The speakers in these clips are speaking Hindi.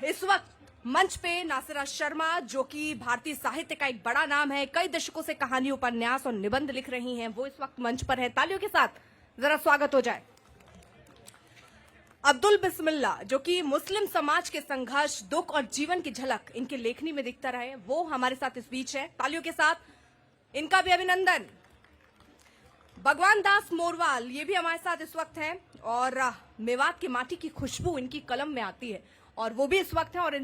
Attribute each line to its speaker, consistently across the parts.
Speaker 1: इस वक्त मंच पे नासिरा शर्मा, जो कि भारतीय साहित्य का एक बड़ा नाम है, कई दशकों से कहानी, उपन्यास और निबंध लिख रही हैं, वो इस वक्त मंच पर है। तालियों के साथ जरा स्वागत हो जाए। अब्दुल बिस्मिल्लाह, जो कि मुस्लिम समाज के संघर्ष, दुख और जीवन की झलक इनकी लेखनी में दिखता रहे, वो हमारे साथ इस बीच है। तालियों के साथ इनका भी अभिनंदन। भगवान दास मोरवाल, ये भी हमारे साथ इस वक्त हैं और मेवात की माटी की खुशबू इनकी कलम में आती है और वो भी इस वक्त है। और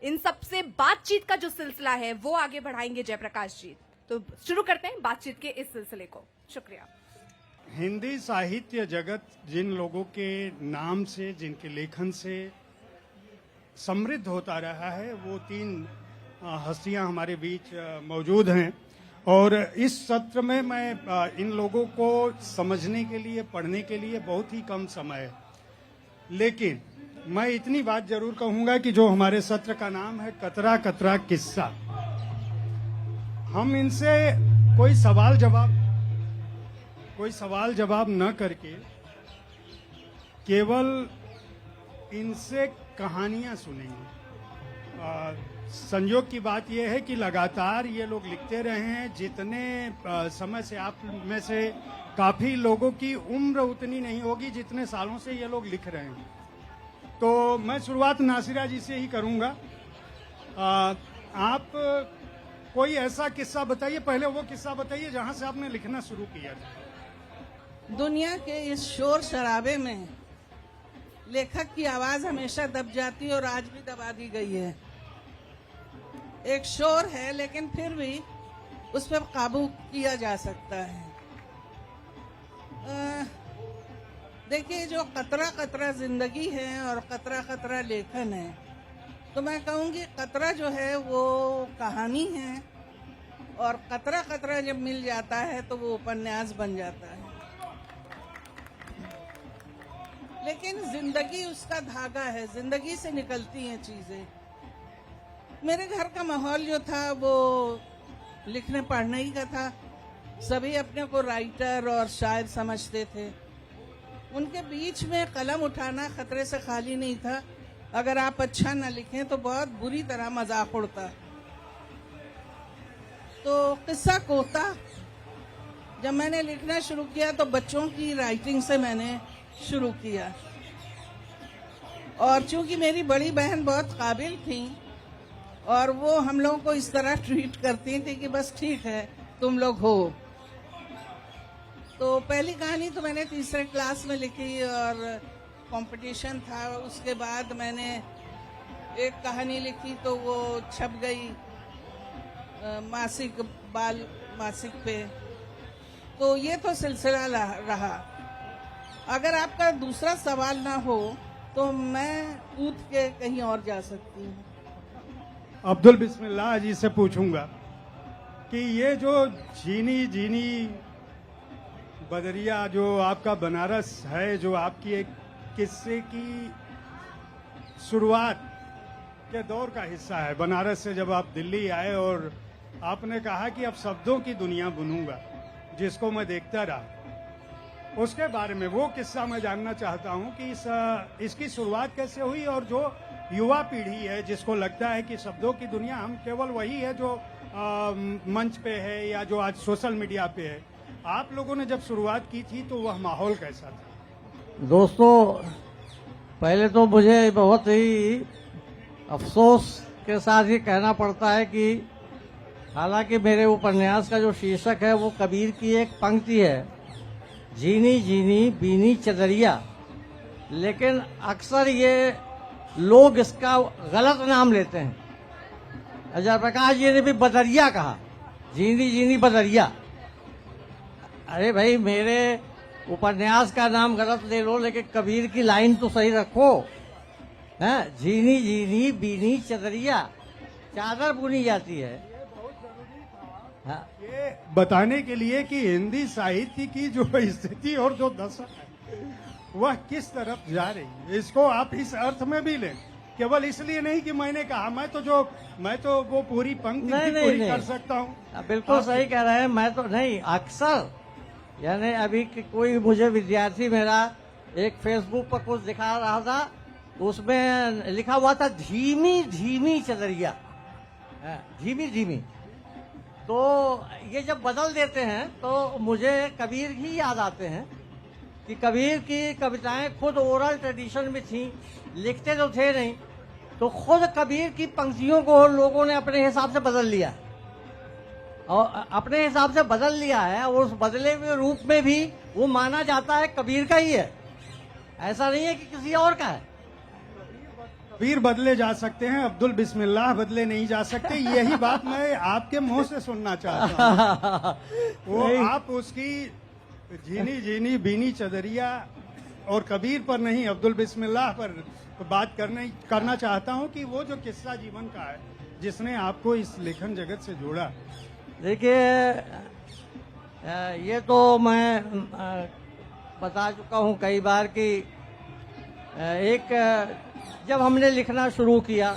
Speaker 1: इन सबसे बातचीत का जो सिलसिला है वो आगे बढ़ाएंगे जयप्रकाश जी। तो शुरू करते हैं बातचीत के इस सिलसिले को। शुक्रिया।
Speaker 2: हिंदी साहित्य जगत जिन लोगों के नाम से, जिनके लेखन से समृद्ध होता रहा है, वो तीन हस्तियां हमारे बीच मौजूद हैं। और इस सत्र में मैं इन लोगों को समझने के लिए, पढ़ने के लिए बहुत ही कम समय है, लेकिन मैं इतनी बात जरूर कहूंगा कि जो हमारे सत्र का नाम है कतरा कतरा किस्सा, हम इनसे कोई सवाल जवाब न करके केवल इनसे कहानियां सुनेंगे। संयोग की बात यह है कि लगातार ये लोग लिखते रहे हैं। जितने समय से आप में से काफी लोगों की उम्र उतनी नहीं होगी जितने सालों से ये लोग लिख रहे हैं। तो मैं शुरुआत नासिरा जी से ही करूंगा। आप कोई ऐसा किस्सा बताइए, पहले वो किस्सा बताइए जहां से आपने लिखना शुरू किया था।
Speaker 3: दुनिया के इस शोर शराबे में लेखक की आवाज हमेशा दब जाती है और आज भी दबा दी गई है। एक शोर है लेकिन फिर भी उस पर काबू किया जा सकता है। देखिए, जो कतरा कतरा जिंदगी है और कतरा कतरा लेखन है, तो मैं कहूँगी कतरा जो है वो कहानी है और कतरा कतरा जब मिल जाता है तो वो उपन्यास बन जाता है। लेकिन जिंदगी उसका धागा है, जिंदगी से निकलती हैं चीजें। मेरे घर का माहौल जो था वो लिखने पढ़ने ही का था। सभी अपने को राइटर और शायर समझते थे। उनके बीच में कलम उठाना खतरे से खाली नहीं था। अगर आप अच्छा न लिखें तो बहुत बुरी तरह मजाक उड़ता। तो किस्सा कोता जब मैंने लिखना शुरू किया तो बच्चों की राइटिंग से मैंने शुरू किया। और चूंकि मेरी बड़ी बहन बहुत काबिल थी और वो हम लोगों को इस तरह ट्रीट करती थी कि बस ठीक है, तुम लोग हो। तो पहली कहानी तो मैंने तीसरे क्लास में लिखी और कंपटीशन था। उसके बाद मैंने एक कहानी लिखी तो वो छप गई मासिक, बाल मासिक पे। तो ये तो सिलसिला रहा। अगर आपका दूसरा सवाल ना हो तो मैं कूद के कहीं और जा सकती हूँ।
Speaker 2: अब्दुल बिस्मिल्लाह जी से पूछूंगा कि ये जो जीनी जीनी बदरिया जो आपका बनारस है, जो आपकी एक किस्से की शुरुआत के दौर का हिस्सा है, बनारस से जब आप दिल्ली आए और आपने कहा कि अब शब्दों की दुनिया बुनूंगा जिसको मैं देखता रहा, उसके बारे में वो किस्सा मैं जानना चाहता हूं कि इसकी शुरुआत कैसे हुई। और जो युवा पीढ़ी है जिसको लगता है कि शब्दों की दुनिया हम केवल वही है जो मंच पे है या जो आज सोशल मीडिया पे है, आप लोगों ने जब शुरुआत की थी तो वह माहौल कैसा था?
Speaker 4: दोस्तों, पहले तो मुझे बहुत ही अफसोस के साथ ये कहना पड़ता है कि हालांकि मेरे उपन्यास का जो शीर्षक है वो कबीर की एक पंक्ति है, जीनी जीनी बीनी चदरिया, लेकिन अक्सर ये लोग इसका गलत नाम लेते हैं। जयप्रकाश जी ने भी बदरिया कहा, जीनी जीनी बदरिया। अरे भाई, मेरे उपन्यास का नाम गलत ले लो लेकिन कबीर की लाइन तो सही रखो। हैं, जीनी जीनी बीनी चदरिया, चादर बुनी जाती है।
Speaker 2: हाँ। ये बताने के लिए कि हिंदी साहित्य की जो स्थिति और जो दशा है वह किस तरफ जा रही है, इसको आप इस अर्थ में भी लें। केवल इसलिए नहीं कि मैंने कहा, मैं तो वो पूरी पंक्ति पूरी कर सकता हूँ।
Speaker 4: बिल्कुल सही कह रहे हैं। मैं तो नहीं, अक्सर यानी अभी कोई मुझे विद्यार्थी मेरा एक फेसबुक पर कुछ दिखा रहा था उसमें लिखा हुआ था धीमी धीमी चदरिया, धीमी धीमी। तो ये जब बदल देते हैं तो मुझे कबीर ही याद आते हैं कि कबीर की कविताएं खुद ओरल ट्रेडिशन में थी, लिखते तो थे नहीं, तो खुद कबीर की पंक्तियों को लोगों ने अपने हिसाब से बदल लिया है, और अपने हिसाब से बदल लिया है, और उस बदले हुए रूप में भी वो माना जाता है कबीर का ही है, ऐसा नहीं है कि किसी और का है।
Speaker 2: कबीर बदले जा सकते हैं, अब्दुल बिस्मिल्लाह बदले नहीं जा सकते। यही बात मैं आपके मुंह से सुनना चाहता हूँ। वो आप उसकी झीनी झीनी बीनी चदरिया और कबीर पर नहीं, अब्दुल बिस्मिल्लाह पर बात करना चाहता हूँ कि वो जो किस्सा जीवन का है जिसने आपको इस लेखन जगत से जोड़ा।
Speaker 4: देखिए, ये तो मैं बता चुका हूँ कई बार कि एक जब हमने लिखना शुरू किया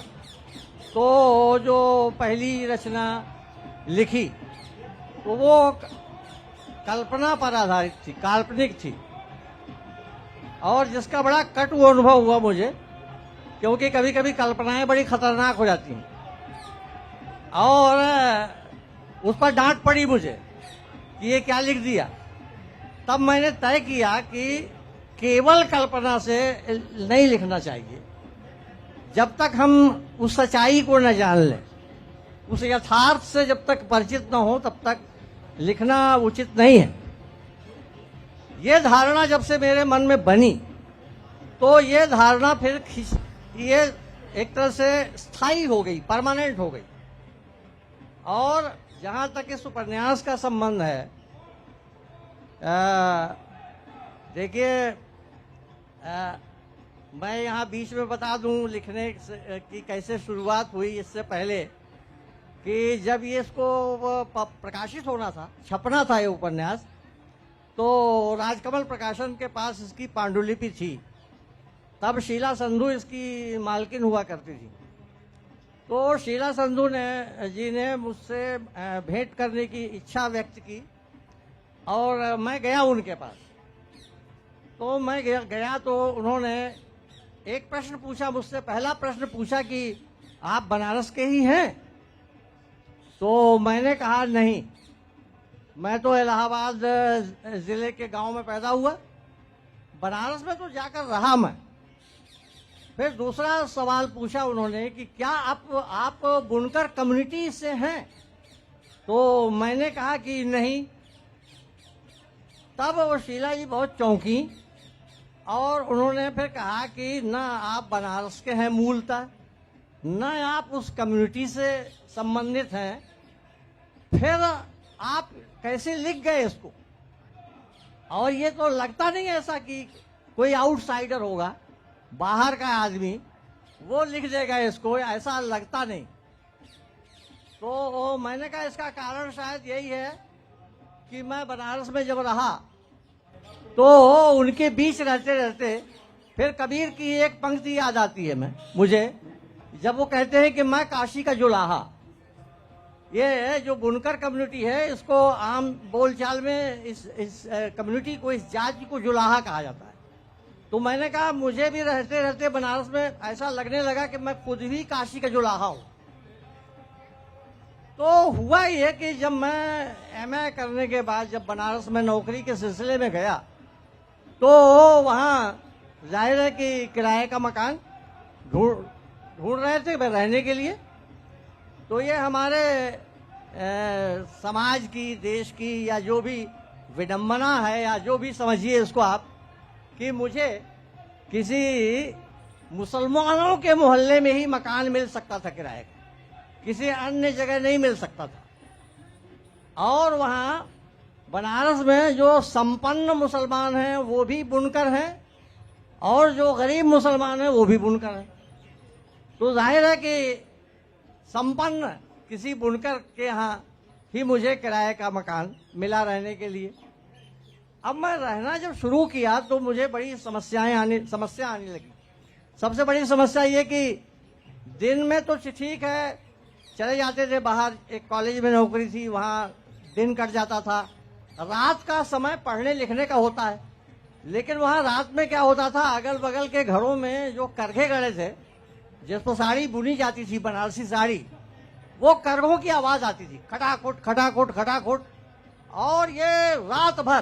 Speaker 4: तो जो पहली रचना लिखी तो वो कल्पना पर आधारित थी, काल्पनिक थी, और जिसका बड़ा कटु अनुभव हुआ मुझे, क्योंकि कभी कभी कल्पनाएं बड़ी खतरनाक हो जाती हैं, और उस पर डांट पड़ी मुझे कि ये क्या लिख दिया। तब मैंने तय किया कि केवल कल्पना से नहीं लिखना चाहिए, जब तक हम उस सच्चाई को न जान लें, उस यथार्थ से जब तक परिचित न हो तब तक लिखना उचित नहीं है। ये धारणा जब से मेरे मन में बनी तो ये धारणा फिर ये एक तरह से स्थायी हो गई, परमानेंट हो गई। और जहां तक इस उपन्यास का संबंध है, देखिए, मैं यहाँ बीच में बता दूं लिखने की कैसे शुरुआत हुई। इससे पहले कि जब ये इसको प्रकाशित होना था, छपना था ये उपन्यास, तो राजकमल प्रकाशन के पास इसकी पांडुलिपि थी। तब शीला संधू इसकी मालकिन हुआ करती थी। तो शीला संधू जी ने मुझसे भेंट करने की इच्छा व्यक्त की और मैं गया उनके पास। तो मैं गया तो उन्होंने एक प्रश्न पूछा मुझसे। पहला प्रश्न पूछा कि आप बनारस के ही हैं? तो मैंने कहा नहीं, मैं तो इलाहाबाद जिले के गांव में पैदा हुआ, बनारस में तो जाकर रहा मैं। फिर दूसरा सवाल पूछा उन्होंने कि क्या आप बुनकर कम्युनिटी से हैं? तो मैंने कहा कि नहीं। तब वो शीला जी बहुत चौंकी और उन्होंने फिर कहा कि ना आप बनारस के हैं मूलतः, ना आप उस कम्युनिटी से संबंधित हैं, फिर आप कैसे लिख गए इसको? और ये तो लगता नहीं ऐसा कि कोई आउटसाइडर होगा, बाहर का आदमी, वो लिख देगा इसको, ऐसा लगता नहीं। तो मैंने कहा इसका कारण शायद यही है कि मैं बनारस में जब रहा तो उनके बीच रहते रहते फिर कबीर की एक पंक्ति याद आती है मुझे, जब वो कहते हैं कि मैं काशी का जुलाहा। ये जो बुनकर कम्युनिटी है, इसको आम बोलचाल में इस कम्युनिटी को, इस जाति को जुलाहा कहा जाता है। तो मैंने कहा मुझे भी रहते रहते बनारस में ऐसा लगने लगा कि मैं खुद भी काशी का जुलाहा हूं। तो हुआ ये कि जब मैं एमए करने के बाद जब बनारस में नौकरी के सिलसिले में गया तो वहाँ जाहिर है कि किराए का मकान ढूंढ रहे थे रहने के लिए। तो ये हमारे समाज की, देश की, या जो भी विडंबना है, या जो भी समझिए इसको आप, कि मुझे किसी मुसलमानों के मोहल्ले में ही मकान मिल सकता था किराए का, किसी अन्य जगह नहीं मिल सकता था। और वहाँ बनारस में जो संपन्न मुसलमान हैं वो भी बुनकर हैं, और जो गरीब मुसलमान हैं वो भी बुनकर हैं। तो जाहिर है कि संपन्न किसी बुनकर के यहाँ ही मुझे किराए का मकान मिला रहने के लिए। अब मैं रहना जब शुरू किया तो मुझे बड़ी समस्या आने लगी। सबसे बड़ी समस्या ये कि दिन में तो ठीक है, चले जाते थे बाहर, एक कॉलेज में नौकरी थी, वहाँ दिन कट जाता था। रात का समय पढ़ने लिखने का होता है, लेकिन वहां रात में क्या होता था, अगल बगल के घरों में जो करघे गड़े थे, जिस पर साड़ी बुनी जाती थी, बनारसी साड़ी, वो करघों की आवाज आती थी, खटाखुट खटाखुट खटाखुट। और ये रात भर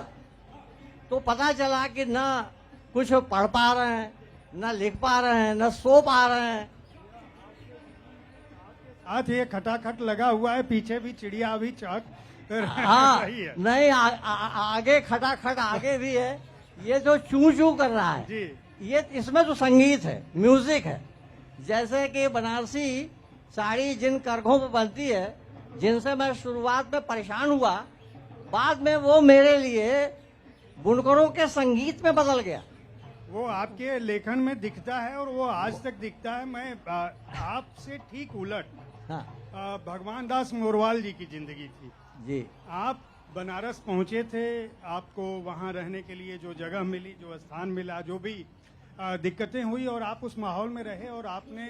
Speaker 4: तो पता चला कि ना कुछ पढ़ पा रहे हैं, ना लिख पा रहे हैं, ना सो पा रहे हैं।
Speaker 2: साथ ये खटाखट लगा हुआ है, पीछे भी चिड़िया अभी चौक
Speaker 4: हाँ,
Speaker 2: रही है।
Speaker 4: नहीं आगे खटाखट आगे भी है। ये जो चू चू कर रहा है,
Speaker 2: जी।
Speaker 4: ये इसमें तो संगीत है, म्यूजिक है। जैसे कि बनारसी साड़ी जिन करघों पर बनती है, जिनसे मैं शुरुआत में परेशान हुआ, बाद में वो मेरे लिए बुनकरों के संगीत में बदल गया।
Speaker 2: वो आपके लेखन में दिखता है और वो आज तक दिखता है। मैं आपसे ठीक उलट
Speaker 4: हाँ
Speaker 2: भगवान दास मोरवाल जी की जिंदगी थी।
Speaker 4: जी।
Speaker 2: आप बनारस पहुंचे थे, आपको वहां रहने के लिए जो जगह मिली, जो स्थान मिला, जो भी दिक्कतें हुई, और आप उस माहौल में रहे और आपने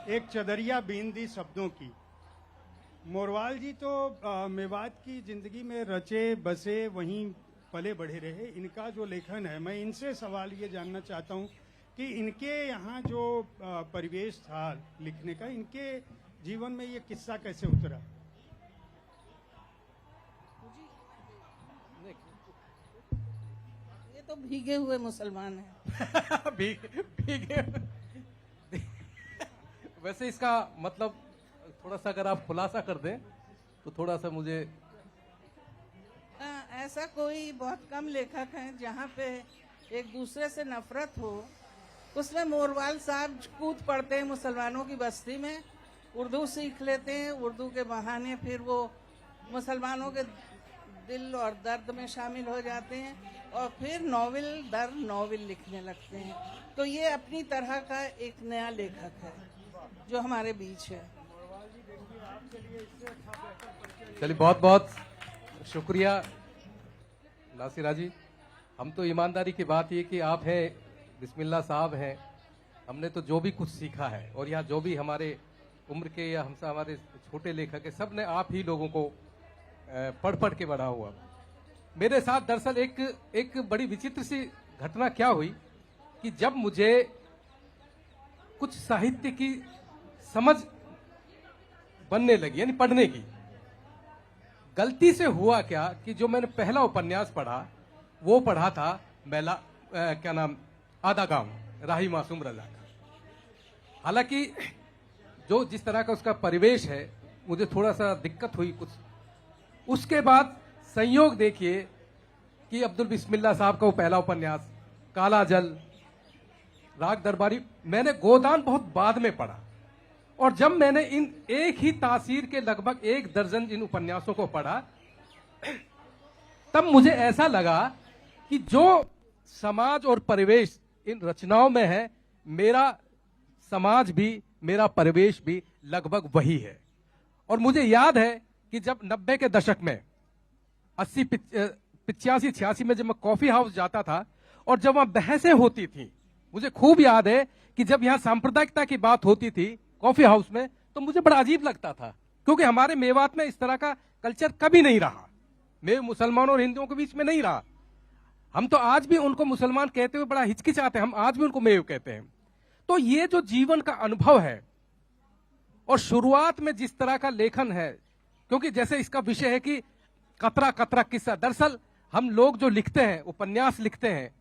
Speaker 2: एक चदरिया बीन दी शब्दों की। मोरवाल जी तो मेवात की जिंदगी में रचे बसे, वहीं पले बढ़े रहे। इनका जो लेखन है, मैं इनसे सवाल ये जानना चाहता हूँ कि इनके यहाँ जो परिवेश था लिखने का, इनके जीवन में ये किस्सा कैसे उतरा?
Speaker 3: ये तो भीगे हुए मुसलमान हैं।
Speaker 5: भीगे। वैसे इसका मतलब थोड़ा सा अगर आप खुलासा कर दें तो थोड़ा सा मुझे।
Speaker 3: ऐसा कोई बहुत कम लेखक हैं जहाँ पे एक दूसरे से नफरत हो। उसमें मोरवाल साहब कूद पड़ते हैं मुसलमानों की बस्ती में, उर्दू सीख लेते हैं, उर्दू के बहाने फिर वो मुसलमानों के दिल और दर्द में शामिल हो जाते हैं और फिर नॉवेल दर नॉवेल लिखने लगते हैं। तो ये अपनी तरह का एक नया लेखक है जो हमारे बीच है।
Speaker 5: चलिए, बहुत बहुत शुक्रिया नासिरा जी। हम तो ईमानदारी की बात ये कि आप हैं, बिस्मिल्लाह साहब हैं, हमने तो जो भी कुछ सीखा है और यहाँ जो भी हमारे उम्र के या हमसे हमारे छोटे लेखक है, सब ने आप ही लोगों को पढ़ पढ़ के बढ़ा हुआ। मेरे साथ दरअसल एक बड़ी विचित्र सी घटना क्या हुई कि जब मुझे कुछ साहित्य की समझ बनने लगी, यानी पढ़ने की, गलती से हुआ क्या कि जो मैंने पहला उपन्यास पढ़ा वो पढ़ा था मैला क्या नाम आधा गांव, राही मासूम रजा का। हालांकि जो जिस तरह का उसका परिवेश है, मुझे थोड़ा सा दिक्कत हुई कुछ। उसके बाद संयोग देखिए कि अब्दुल बिस्मिल्लाह साहब का वो पहला उपन्यास काला जल, राग दरबारी, मैंने गोदान बहुत बाद में पढ़ा। और जब मैंने इन एक ही तासीर के लगभग 1 दर्जन इन उपन्यासों को पढ़ा, तब मुझे ऐसा लगा कि जो समाज और परिवेश इन रचनाओं में है, मेरा समाज भी, मेरा परिवेश भी लगभग वही है। और मुझे याद है कि जब 90 के दशक में 80 85 86 में जब मैं कॉफी हाउस जाता था और जब वहां बहसें होती थी, मुझे खूब याद है कि जब यहां सांप्रदायिकता की बात होती थी कॉफी हाउस में, तो मुझे बड़ा अजीब लगता था, क्योंकि हमारे मेवात में इस तरह का कल्चर कभी नहीं रहा। मेरे मुसलमानों और हिंदुओं के बीच में नहीं रहा। हम तो आज भी उनको मुसलमान कहते हुए बड़ा हिचकिचाते हैं, हम आज भी उनको मेव कहते हैं। तो ये जो जीवन का अनुभव है और शुरुआत में जिस तरह का लेखन है, क्योंकि जैसे इसका विषय है कि कतरा कतरा किस्सा, दरअसल हम लोग जो लिखते हैं, उपन्यास लिखते हैं,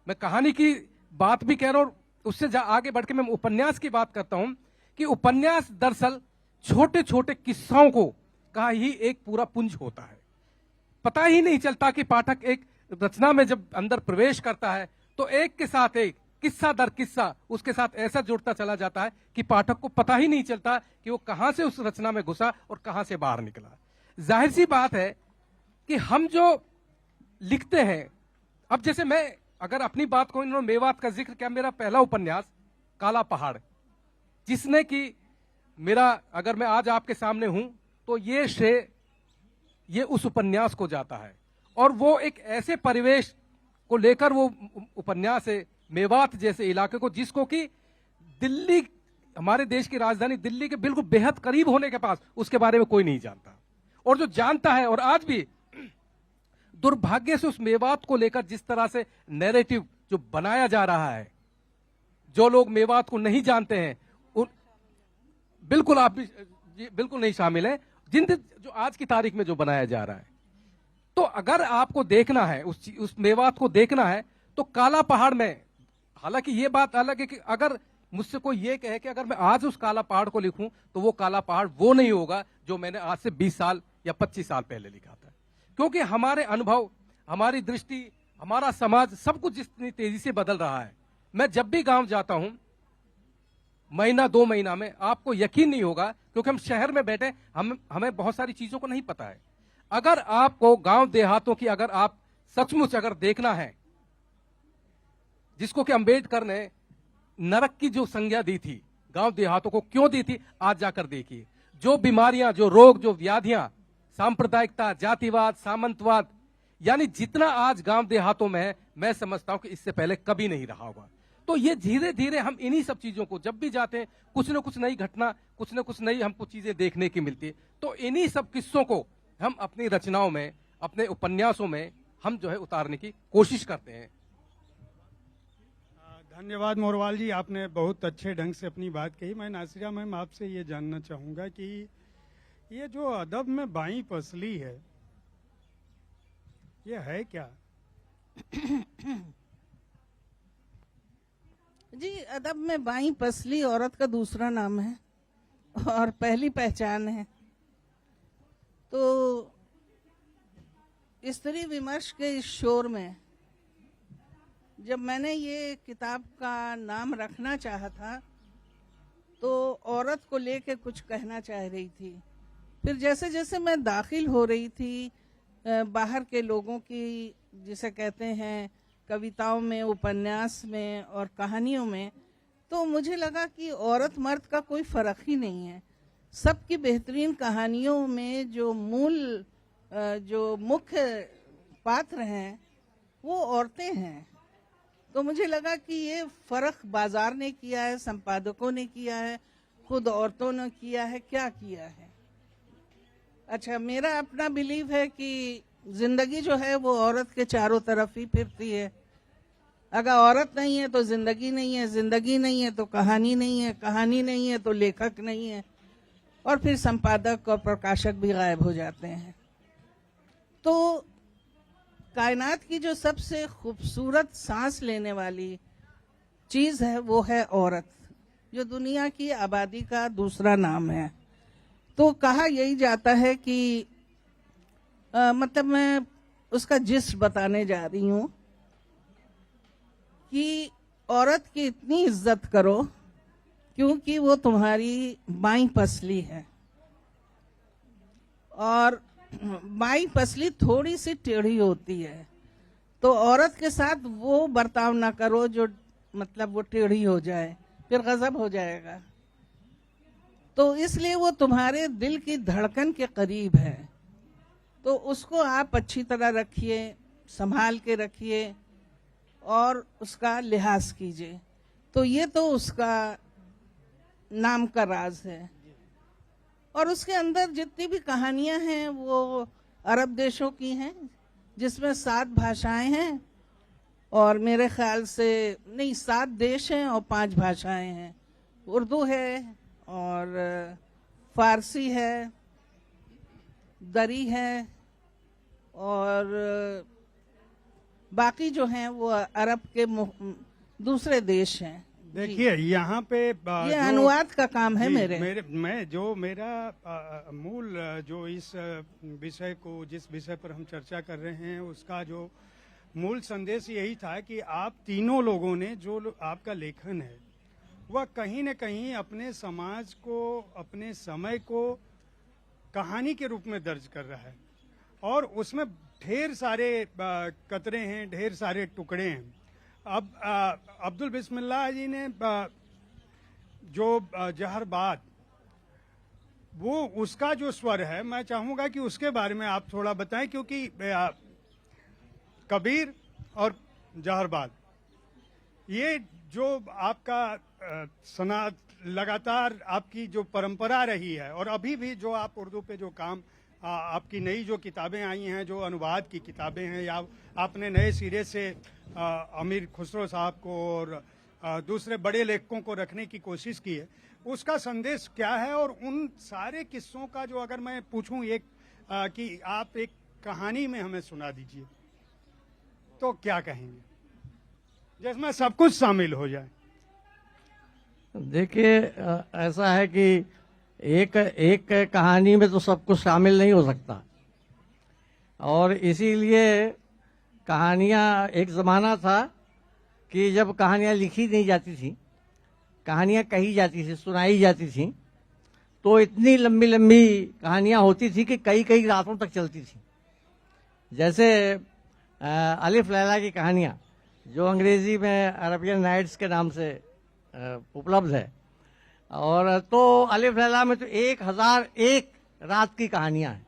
Speaker 5: मैं कहानी की बात भी कह रहा हूं, उससे आगे बढ़ के मैं उपन्यास की बात करता हूं कि उपन्यास दरअसल छोटे छोटे किस्साओं को का ही एक पूरा पुंज होता है। पता ही नहीं चलता कि पाठक एक रचना में जब अंदर प्रवेश करता है तो एक के साथ एक, किस्सा दर किस्सा उसके साथ ऐसा जुड़ता चला जाता है कि पाठक को पता ही नहीं चलता कि वो कहां से उस रचना में घुसा और कहां से बाहर निकला। जाहिर सी बात है कि हम जो लिखते हैं, अब जैसे मैं अगर अपनी बात कहूं, इन्होंने मेवात का जिक्र किया, मेरा पहला उपन्यास काला पहाड़, जिसने कि मेरा, अगर मैं आज आपके सामने हूं तो ये श्रेय ये उस उपन्यास को जाता है। और वो एक ऐसे परिवेश को लेकर वो उपन्यास है, मेवात जैसे इलाके को, जिसको कि दिल्ली, हमारे देश की राजधानी दिल्ली के बिल्कुल बेहद करीब होने के पास, उसके बारे में कोई नहीं जानता। और जो जानता है और आज भी दुर्भाग्य से उस मेवात को लेकर जिस तरह से नैरेटिव जो बनाया जा रहा है, जो लोग मेवात को नहीं जानते हैं उन बिल्कुल आप भी जी, बिल्कुल नहीं शामिल है, जो आज की तारीख में जो बनाया जा रहा है। तो अगर आपको देखना है उस मेवात को देखना है तो काला पहाड़ में, हालांकि ये बात अलग है कि अगर मुझसे कोई ये कहे कि अगर मैं आज उस काला पहाड़ को लिखूं तो वो काला पहाड़ वो नहीं होगा जो मैंने आज से 20 साल या 25 साल पहले लिखा था, क्योंकि हमारे अनुभव, हमारी दृष्टि, हमारा समाज, सब कुछ जितनी तेजी से बदल रहा है। मैं जब भी गांव जाता हूं, महीना 2 महीना में, आपको यकीन नहीं होगा, क्योंकि हम शहर में बैठे, हमें बहुत सारी चीजों को नहीं पता है। अगर आपको गांव देहातों की अगर आप सचमुच अगर देखना है, जिसको कि अंबेडकर ने नरक की जो संज्ञा दी थी, गांव देहातों को क्यों दी थी, आज जाकर देखिए। जो बीमारियां, जो रोग, जो व्याधियां, सांप्रदायिकता, जातिवाद, सामंतवाद, यानी जितना आज गांव देहातों में है, मैं समझता हूं कि इससे पहले कभी नहीं रहा होगा। तो ये धीरे धीरे हम इन्हीं सब चीजों को, जब भी जाते हैं कुछ न कुछ नई घटना, कुछ न कुछ नई हमको चीजें देखने की मिलती है। तो इन्हीं सब किस्सों को हम अपनी रचनाओं में, अपने उपन्यासों में हम जो है उतारने की कोशिश करते हैं।
Speaker 2: धन्यवाद मोरवाल जी, आपने बहुत अच्छे ढंग से अपनी बात कही। मैं नासिरा मैम आपसे ये जानना चाहूंगा कि ये जो अदब में बाई पसली है, ये है क्या?
Speaker 3: जी, अदब में बाई पसली औरत का दूसरा नाम है और पहली पहचान है। तो स्त्री विमर्श के इस शोर में जब मैंने ये किताब का नाम रखना चाहा था तो औरत को लेकर कुछ कहना चाह रही थी। फिर जैसे जैसे मैं दाखिल हो रही थी बाहर के लोगों की, जिसे कहते हैं कविताओं में, उपन्यास में और कहानियों में, तो मुझे लगा कि औरत मर्द का कोई फर्क ही नहीं है। सबकी बेहतरीन कहानियों में जो मुख्य पात्र हैं वो औरतें हैं। तो मुझे लगा कि ये फर्क बाजार ने किया है, संपादकों ने किया है, खुद औरतों ने किया है, क्या किया है। अच्छा, मेरा अपना बिलीव है कि जिंदगी जो है वो औरत के चारों तरफ ही फिरती है। अगर औरत नहीं है तो जिंदगी नहीं है, जिंदगी नहीं है तो कहानी नहीं है, कहानी नहीं है तो लेखक नहीं है, और फिर संपादक और प्रकाशक भी गायब हो जाते हैं। तो कायनात की जो सबसे खूबसूरत सांस लेने वाली चीज है वो है औरत, जो दुनिया की आबादी का दूसरा नाम है। तो कहा यही जाता है कि मतलब मैं उसका जिस्ट बताने जा रही हूं कि औरत की इतनी इज्जत करो क्योंकि वो तुम्हारी बाईं पसली है, और बाईं पसली थोड़ी सी टेढ़ी होती है। तो औरत के साथ वो बर्ताव ना करो जो मतलब वो टेढ़ी हो जाए, फिर गजब हो जाएगा। तो इसलिए वो तुम्हारे दिल की धड़कन के करीब है, तो उसको आप अच्छी तरह रखिए, संभाल के रखिए और उसका लिहाज कीजिए। तो ये तो उसका नाम का राज है। और उसके अंदर जितनी भी कहानियां हैं वो अरब देशों की हैं, जिसमें 7 भाषाएं हैं, और मेरे ख्याल से नहीं 7 देश हैं और 5 भाषाएं हैं। उर्दू है और फारसी है, दरी है, और बाकी जो हैं वो अरब के दूसरे देश हैं।
Speaker 2: देखिए यहाँ पे
Speaker 3: ये अनुवाद का काम है मेरा
Speaker 2: मूल जो इस विषय को, जिस विषय पर हम चर्चा कर रहे हैं, उसका जो मूल संदेश यही था कि आप तीनों लोगों ने जो आपका लेखन है वह कहीं न कहीं अपने समाज को, अपने समय को कहानी के रूप में दर्ज कर रहा है, और उसमें ढेर सारे कतरे हैं, ढेर सारे टुकड़े हैं। अब अब्दुल बिस्मिल्लाह जी ने जो जहरबाद, वो उसका जो स्वर है, मैं चाहूंगा कि उसके बारे में आप थोड़ा बताएं, क्योंकि कबीर और जहरबाद, ये जो आपका लगातार आपकी जो परंपरा रही है, और अभी भी जो आप उर्दू पे जो काम आपकी नई जो किताबें आई हैं, जो अनुवाद की किताबें हैं, या आपने नए सिरे से अमीर खुसरो साहब को और दूसरे बड़े लेखकों को रखने की कोशिश की है, उसका संदेश क्या है? और उन सारे किस्सों का जो अगर मैं पूछूं एक कि आप एक कहानी में हमें सुना दीजिए, तो क्या कहेंगे जिसमें सब कुछ शामिल हो जाए?
Speaker 4: देखिए, ऐसा है कि एक कहानी में तो सब कुछ शामिल नहीं हो सकता, और इसीलिए कहानियां, एक ज़माना था कि जब कहानियां लिखी नहीं जाती थी, कहानियां कही जाती थी, सुनाई जाती थी, तो इतनी लंबी लंबी कहानियां होती थी कि कई कई रातों तक चलती थी। जैसे अलिफ लैला की कहानियां, जो अंग्रेजी में अरबियन नाइट्स के नाम से उपलब्ध है, और तो अलिफ लैला में तो 1001 रात की कहानियां हैं,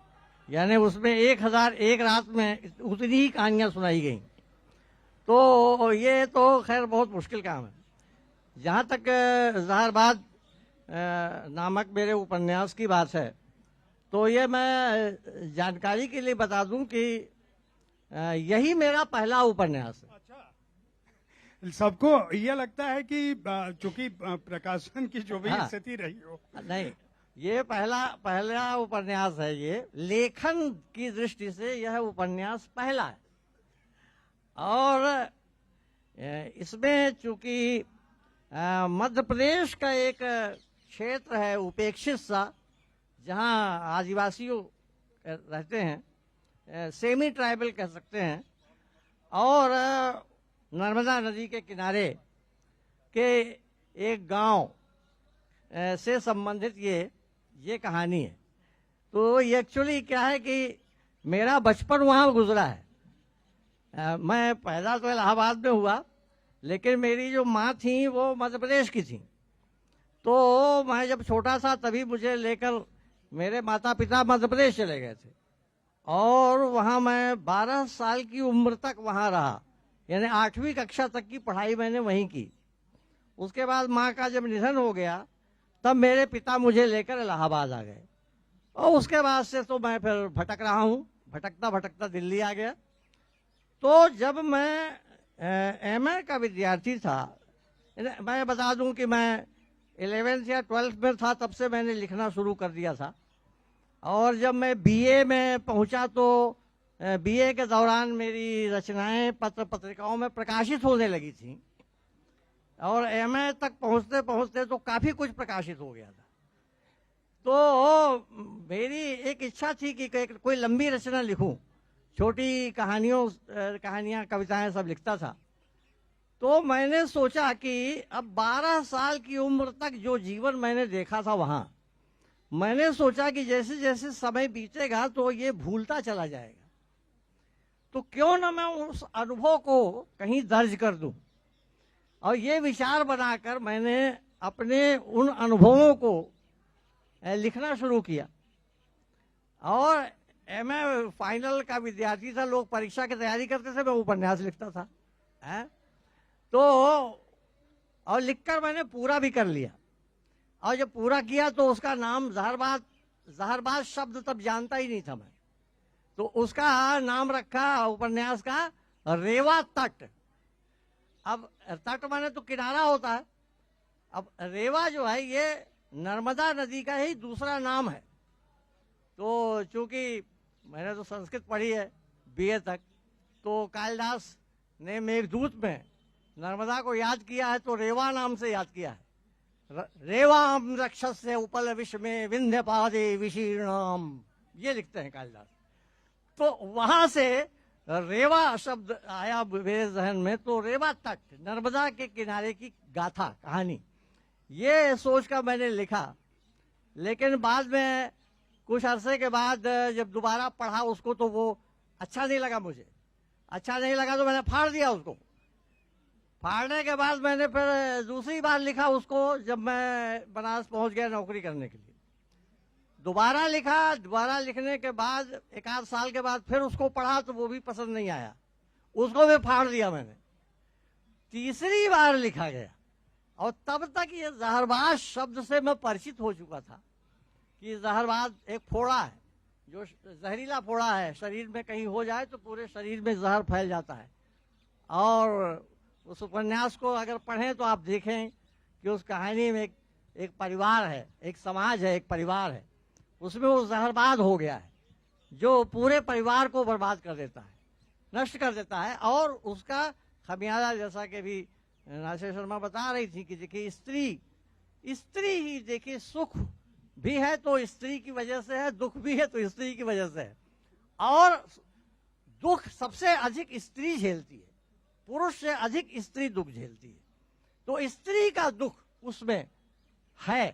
Speaker 4: यानी उसमें 1001 रात में उतनी ही कहानियां सुनाई गई। तो ये तो खैर बहुत मुश्किल काम है। जहाँ तक ज़हरबाद नामक मेरे उपन्यास की बात है, तो ये मैं जानकारी के लिए बता दूं कि यही मेरा पहला उपन्यास है।
Speaker 2: अच्छा, सबको ये लगता है कि चूंकि प्रकाशन की जो भी
Speaker 4: हाँ।
Speaker 2: स्थिति रही हो,
Speaker 4: नहीं, ये पहला उपन्यास है। ये लेखन की दृष्टि से यह उपन्यास पहला है, और इसमें चूंकि मध्य प्रदेश का एक क्षेत्र है उपेक्षित सा, जहां आदिवासी रहते हैं, सेमी ट्राइबल कह सकते हैं, और नर्मदा नदी के किनारे के एक गांव से संबंधित ये कहानी है। तो ये एक्चुअली क्या है कि मेरा बचपन वहाँ गुजरा है। मैं पैदा तो इलाहाबाद में हुआ, लेकिन मेरी जो माँ थी वो मध्य प्रदेश की थी। तो मैं जब छोटा सा तभी मुझे लेकर मेरे माता पिता मध्य प्रदेश चले गए थे, और वहाँ मैं 12 साल की उम्र तक वहाँ रहा, यानी 8वीं कक्षा तक की पढ़ाई मैंने वहीं की। उसके बाद माँ का जब निधन हो गया, तब मेरे पिता मुझे लेकर इलाहाबाद आ गए, और उसके बाद से तो मैं फिर भटक रहा हूँ, भटकता भटकता दिल्ली आ गया। तो जब मैं एमए का विद्यार्थी था, मैं बता दूं कि मैं 11th या 12th में था, तब से मैंने लिखना शुरू कर दिया था। और जब मैं बीए में पहुंचा, तो बीए के दौरान मेरी रचनाएं पत्र पत्रिकाओं में प्रकाशित होने लगी थी, और एमए तक पहुंचते पहुंचते तो काफ़ी कुछ प्रकाशित हो गया था। तो मेरी एक इच्छा थी कि कोई लंबी रचना लिखूं, छोटी कहानियां, कविताएं सब लिखता था। तो मैंने सोचा कि अब 12 साल की उम्र तक जो जीवन मैंने देखा था वहाँ, मैंने सोचा कि जैसे जैसे समय बीतेगा तो ये भूलता चला जाएगा, तो क्यों ना मैं उस अनुभव को कहीं दर्ज कर दूं। और ये विचार बनाकर मैंने अपने उन अनुभवों को लिखना शुरू किया। और एमए फाइनल का विद्यार्थी था, लोग परीक्षा की तैयारी करते थे, मैं उपन्यास लिखता था। तो और लिखकर मैंने पूरा भी कर लिया, और जब पूरा किया तो उसका नाम ज़हरबाद शब्द तब जानता ही नहीं था मैं, तो उसका नाम रखा उपन्यास का रेवा तट। अब तट माने तो किनारा होता है, अब रेवा जो है ये नर्मदा नदी का ही दूसरा नाम है। तो चूंकि मैंने तो संस्कृत पढ़ी है बीए तक, तो कालिदास ने मेघदूत में नर्मदा को याद किया है, तो रेवा नाम से याद किया है। रेवाम रक्षस्य उपल विश्व में विंध्य पादे विशीर्णाम, ये लिखते हैं कालिदास। तो वहां से रेवा शब्द आया मेरे जहन में। तो रेवा तट, नर्मदा के किनारे की गाथा, कहानी, ये सोचकर मैंने लिखा। लेकिन बाद में कुछ अरसे के बाद जब दोबारा पढ़ा उसको, तो वो अच्छा नहीं लगा मुझे। अच्छा नहीं लगा तो मैंने फाड़ दिया उसको। फाड़ने के बाद मैंने फिर दूसरी बार लिखा उसको, जब मैं बनारस पहुंच गया नौकरी करने के लिए। दोबारा लिखा, दोबारा लिखने के बाद 1 आध साल के बाद फिर उसको पढ़ा, तो वो भी पसंद नहीं आया, उसको भी फाड़ दिया मैंने। तीसरी बार लिखा गया, और तब तक ये ज़हरबाद शब्द से मैं परिचित हो चुका था कि ज़हरबाद एक फोड़ा है, जो जहरीला फोड़ा है शरीर में कहीं हो जाए तो पूरे शरीर में जहर फैल जाता है। और उस उपन्यास को अगर पढ़ें तो आप देखें कि उस कहानी में एक परिवार है, एक समाज है, एक परिवार है, उसमें वो जहरबाद हो गया है जो पूरे परिवार को बर्बाद कर देता है, नष्ट कर देता है। और उसका खमियाजा जैसा कि भी नासिर शर्मा बता रही थी कि देखिए स्त्री ही देखिए सुख भी है तो स्त्री की वजह से है, दुख भी है तो स्त्री की वजह से है। और दुख सबसे अधिक स्त्री झेलती है, पुरुष से अधिक स्त्री दुख झेलती है। तो स्त्री का दुख उसमें है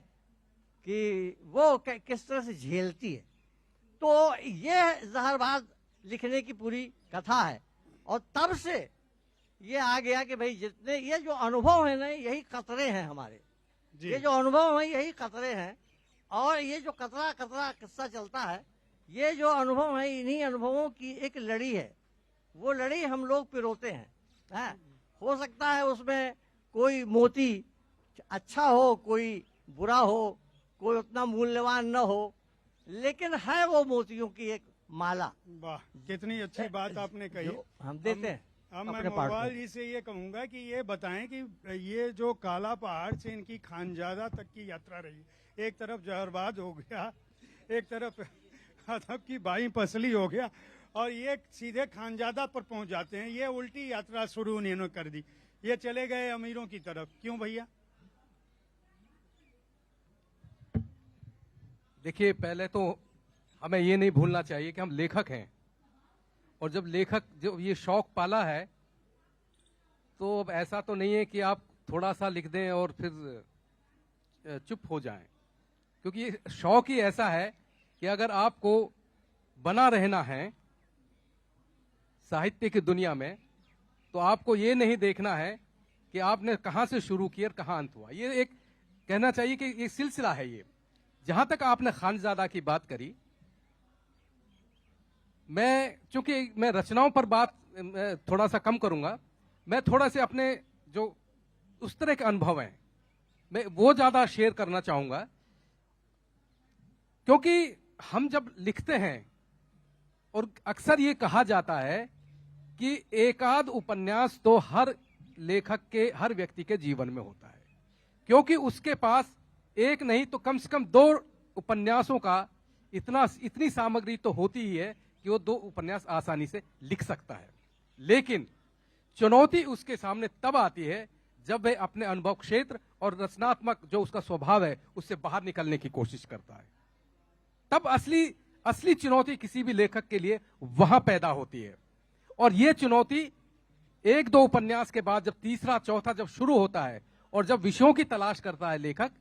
Speaker 4: कि वो किस तरह से झेलती है। तो ये जहरबाद लिखने की पूरी कथा है। और तब से ये आ गया कि भाई जितने ये जो अनुभव है ना यही कतरे हैं हमारे, ये जो अनुभव है यही कतरे हैं। और ये जो कतरा कतरा किस्सा चलता है, ये जो अनुभव है इन्हीं अनुभवों की एक लड़ी है। वो लड़ी हम लोग पिरोते हैं। हो सकता है उसमें कोई मोती अच्छा हो, कोई बुरा हो, कोई उतना मूल्यवान न हो, लेकिन है वो मोतियों की एक माला।
Speaker 2: वाह, कितनी अच्छी बात आपने कही।
Speaker 4: हम देते हैं।
Speaker 2: अब मैं मोबाइल जी से ये कहूंगा कि ये बताएं कि ये जो काला पहाड़ से इनकी खानजादा तक की यात्रा रही, एक तरफ जहरबाद हो गया, एक तरफ अदब की बाई पसली हो गया, और ये सीधे खानजादा पर पहुंच जाते हैं। ये उल्टी यात्रा शुरू उन्होंने कर दी, ये चले गए अमीरों की तरफ। क्यों भैया?
Speaker 5: देखिए, पहले तो हमें ये नहीं भूलना चाहिए कि हम लेखक हैं, और जब लेखक जो ये शौक पाला है तो अब ऐसा तो नहीं है कि आप थोड़ा सा लिख दें और फिर चुप हो जाएं, क्योंकि ये शौक ही ऐसा है कि अगर आपको बना रहना है साहित्य की दुनिया में तो आपको ये नहीं देखना है कि आपने कहां से शुरू किया और कहां अंत हुआ। ये एक कहना चाहिए कि ये सिलसिला है। ये जहां तक आपने खानजादा की बात करी, चूंकि मैं रचनाओं पर बात थोड़ा सा कम करूंगा, मैं थोड़ा से अपने जो उस तरह के अनुभव हैं मैं वो ज्यादा शेयर करना चाहूंगा। क्योंकि हम जब लिखते हैं, और अक्सर ये कहा जाता है कि एकाध उपन्यास तो हर लेखक के, हर व्यक्ति के जीवन में होता है, क्योंकि उसके पास एक नहीं तो कम से कम 2 उपन्यासों का इतनी सामग्री तो होती ही है कि वो 2 उपन्यास आसानी से लिख सकता है। लेकिन चुनौती उसके सामने तब आती है जब वह अपने अनुभव क्षेत्र और रचनात्मक जो उसका स्वभाव है उससे बाहर निकलने की कोशिश करता है। तब असली चुनौती किसी भी लेखक के लिए वहां पैदा होती है। और यह चुनौती 1-2 उपन्यास के बाद जब तीसरा चौथा जब शुरू होता है और जब विषयों की तलाश करता है लेखक,